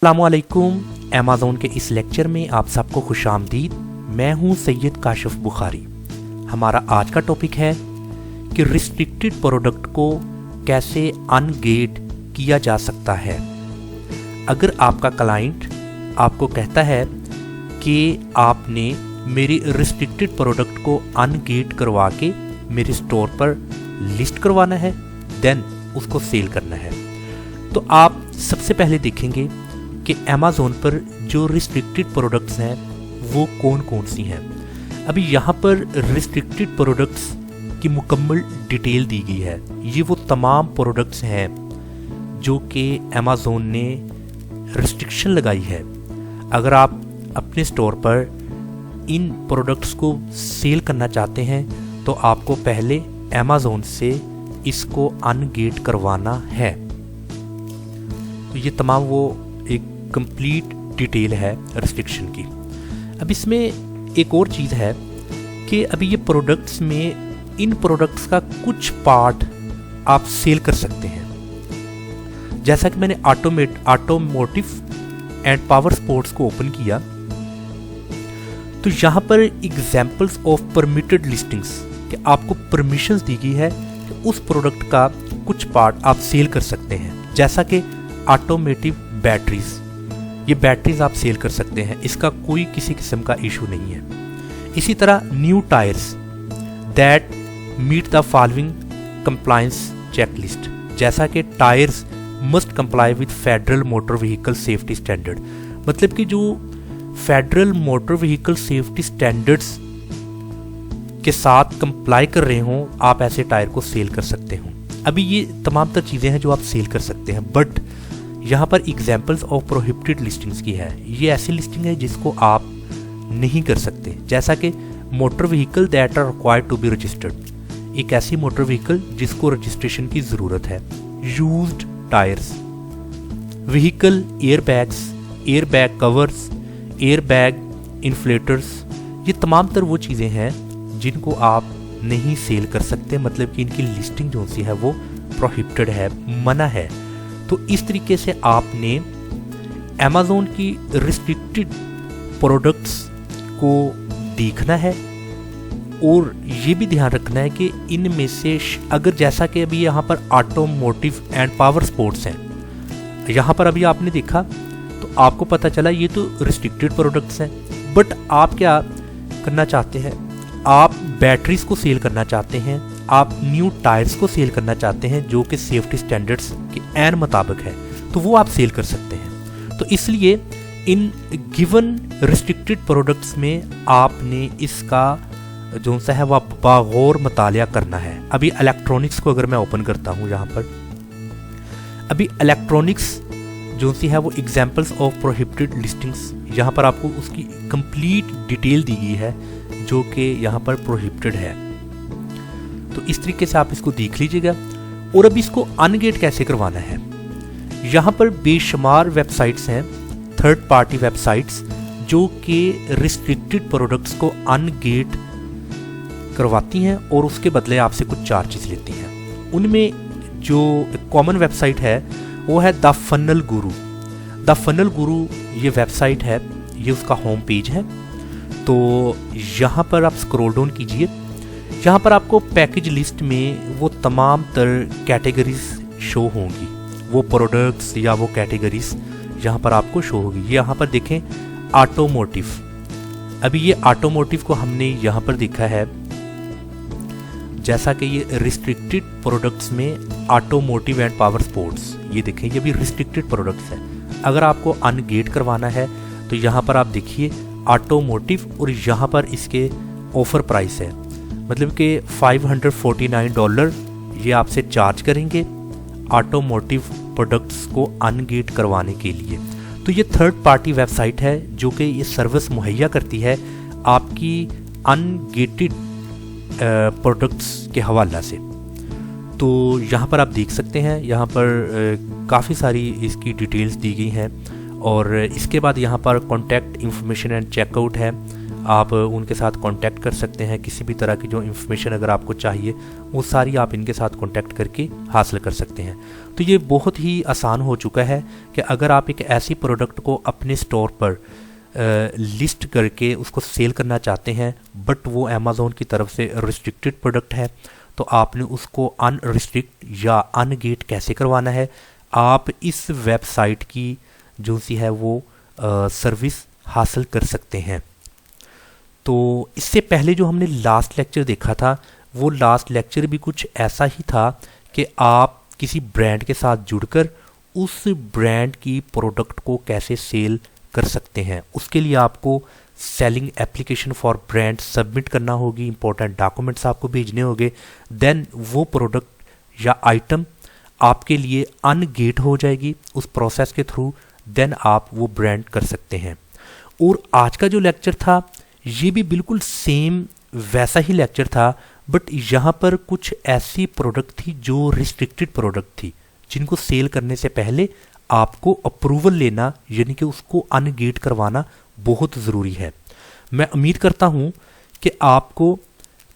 अस्सलामुअलैकुम। अमेज़ॉन के इस लेक्चर में आप सबको खुशामदीद। मैं हूं सैयद काशिफ बुखारी। हमारा आज का टॉपिक है कि रिस्ट्रिक्टेड प्रोडक्ट को कैसे अनगेट किया जा सकता है। अगर आपका क्लाइंट आपको कहता है कि आपने मेरी रिस्ट्रिक्टेड प्रोडक्ट को अनगेट करवा के मेरे स्टोर पर लिस्ट करवाना है, देन उसको सेल करना है, तो आप सबसे पहले देखेंगे कि अमेज़ॉन पर जो रिस्ट्रिक्टेड प्रोडक्ट्स हैं वो कौन कौन सी हैं। अभी यहाँ पर रिस्ट्रिक्टेड प्रोडक्ट्स की मुकम्मल डिटेल दी गई है। ये वो तमाम प्रोडक्ट्स हैं जो कि अमेज़ॉन ने रिस्ट्रिक्शन लगाई है। अगर आप अपने स्टोर पर इन प्रोडक्ट्स को सेल करना चाहते हैं तो आपको पहले अमेज़ॉन से इसको अनगेट करवाना है। तो ये तमाम वो एक कंप्लीट डिटेल है रिस्ट्रिक्शन की। अब इसमें एक और चीज़ है कि अभी ये प्रोडक्ट्स में इन प्रोडक्ट्स का कुछ पार्ट आप सेल कर सकते हैं। जैसा कि मैंने ऑटोमोटिव एंड पावर स्पोर्ट्स को ओपन किया तो यहाँ पर एग्जाम्पल्स ऑफ परमिटेड लिस्टिंग्स कि आपको परमिशंस दी गई है कि उस प्रोडक्ट का कुछ पार्ट आप सेल कर सकते हैं। जैसा कि ऑटोमेटिव बैटरीज, ये बैटरीज आप सेल कर सकते हैं, इसका कोई किसी किस्म का इशू नहीं है। इसी तरह new tyres that meet the following compliance checklist, जैसा कि tyres must comply with federal motor vehicle safety standard, मतलब कि जो federal motor vehicle safety standards के साथ कंप्लाई कर रहे हों, आप ऐसे टायर को सेल कर सकते हो। अभी ये तमाम तर चीज़ें हैं जो आप सेल कर सकते हैं, बट यहाँ पर एग्जाम्पल्स ऑफ प्रोहिबिटेड लिस्टिंग्स की है। ये ऐसी लिस्टिंग है जिसको आप नहीं कर सकते, जैसा कि motor vehicle that are required to be registered, एक ऐसी मोटर व्हीकल जिसको रजिस्ट्रेशन की ज़रूरत है। Used tyres, vehicle airbags, airbag covers, airbag inflators, ये तमाम तर वो चीज़ें हैं जिनको आप नहीं सेल कर सकते, मतलब कि इनकी लिस्टिंग जो सी है वो प्रोहिबिटेड है, मना है। तो इस तरीके से आपने अमेज़ॉन की रिस्ट्रिक्टेड प्रोडक्ट्स को देखना है और ये भी ध्यान रखना है कि इनमें से अगर जैसा कि अभी यहाँ पर ऑटोमोटिव एंड पावर स्पोर्ट्स हैं, यहाँ पर अभी आपने देखा तो आपको पता चला ये तो रिस्ट्रिक्टेड प्रोडक्ट्स हैं, बट आप क्या करना चाहते हैं, आप बैटरीज को सेल करना चाहते हैं, आप न्यू टायर्स को सेल करना चाहते हैं जो कि सेफ्टी स्टैंडर्ड्स के ऐन मुताबिक है, तो वो आप सेल कर सकते हैं। तो इसलिए इन गिवन रिस्ट्रिक्टेड प्रोडक्ट्स में आपने इसका जो सा है वह बागौर मुतालिया करना है। अभी इलेक्ट्रॉनिक्स को अगर मैं ओपन करता हूँ, यहाँ पर अभी इलेक्ट्रॉनिक्स जो सी है वो एग्जाम्पल्स ऑफ प्रोहिबिटेड लिस्टिंग्स, यहाँ पर आपको उसकी कंप्लीट डिटेल दी गई है जो कि यहाँ पर प्रोहिबिटेड है। तो इस तरीके से आप इसको देख लीजिएगा। और अब इसको अनगेट कैसे करवाना है, यहाँ पर बेशुमार वेबसाइट्स हैं, थर्ड पार्टी वेबसाइट्स, जो कि रिस्ट्रिक्टेड प्रोडक्ट्स को अनगेट करवाती हैं और उसके बदले आपसे कुछ चार्जेस लेती हैं। उनमें जो कॉमन वेबसाइट है वो है the funnel Guru. The funnel गुरु ये वेबसाइट है, ये उसका होम पेज है। तो यहाँ पर आप स्क्रॉल डाउन कीजिए, यहाँ पर आपको पैकेज लिस्ट में वो तमाम तर कैटेगरीज शो होंगी, वो प्रोडक्ट्स या वो कैटेगरीज यहाँ पर आपको शो होगी। यहाँ पर देखें ऑटोमोटिव, अभी ये ऑटोमोटिव को हमने यहाँ पर देखा है, जैसा कि ये रिस्ट्रिक्टेड प्रोडक्ट्स में ऑटोमोटिव एंड पावर स्पोर्ट्स, ये देखें ये भी रिस्ट्रिक्टेड प्रोडक्ट्स है। अगर आपको अनगेट करवाना है तो यहाँ पर आप देखिए ऑटोमोटिव और यहाँ पर इसके ऑफर प्राइस है, मतलब कि $549 ये आपसे चार्ज करेंगे ऑटोमोटिव प्रोडक्ट्स को अनगेट करवाने के लिए। तो ये थर्ड पार्टी वेबसाइट है जो कि ये सर्विस मुहैया करती है आपकी अनगेटेड प्रोडक्ट्स के हवाला से। तो यहाँ पर आप देख सकते हैं, यहाँ पर काफ़ी सारी इसकी डिटेल्स दी गई हैं। और इसके बाद यहाँ पर कॉन्टैक्ट इंफॉर्मेशन एंड चेकआउट है, आप उनके साथ कांटेक्ट कर सकते हैं। किसी भी तरह की जो इन्फॉर्मेशन अगर आपको चाहिए वो सारी आप इनके साथ कांटेक्ट करके हासिल कर सकते हैं। तो ये बहुत ही आसान हो चुका है कि अगर आप एक ऐसी प्रोडक्ट को अपने स्टोर पर लिस्ट करके उसको सेल करना चाहते हैं बट वो अमेज़ॉन की तरफ से रिस्ट्रिक्टेड प्रोडक्ट है, तो आपने उसको अनरिस्ट्रिक्ट या अनगेट कैसे करवाना है, आप इस वेबसाइट की जो सी है वो सर्विस हासिल कर सकते हैं। तो इससे पहले जो हमने लास्ट लेक्चर देखा था वो लास्ट लेक्चर भी कुछ ऐसा ही था कि आप किसी ब्रांड के साथ जुड़कर उस ब्रांड की प्रोडक्ट को कैसे सेल कर सकते हैं। उसके लिए आपको selling application for brand submit करना होगी, इंपॉर्टेंट डॉक्यूमेंट्स आपको भेजने होंगे, देन वो प्रोडक्ट या आइटम आपके लिए अनगेट हो जाएगी उस प्रोसेस के थ्रू, देन आप वो ब्रांड कर सकते हैं। और आज का जो लेक्चर था ये भी बिल्कुल सेम वैसा ही लेक्चर था, बट यहाँ पर कुछ ऐसी प्रोडक्ट थी जो रिस्ट्रिक्टेड प्रोडक्ट थी जिनको सेल करने से पहले आपको अप्रूवल लेना यानी कि उसको अनगेट करवाना बहुत ज़रूरी है। मैं उम्मीद करता हूँ कि आपको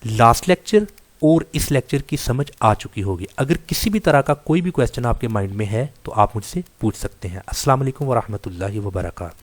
लास्ट लेक्चर और इस लेक्चर की समझ आ चुकी होगी। अगर किसी भी तरह का कोई भी क्वेश्चन आपके माइंड में है तो आप मुझसे पूछ सकते हैं। अस्सलाम वालेकुम व रहमतुल्लाहि व बरकातहू।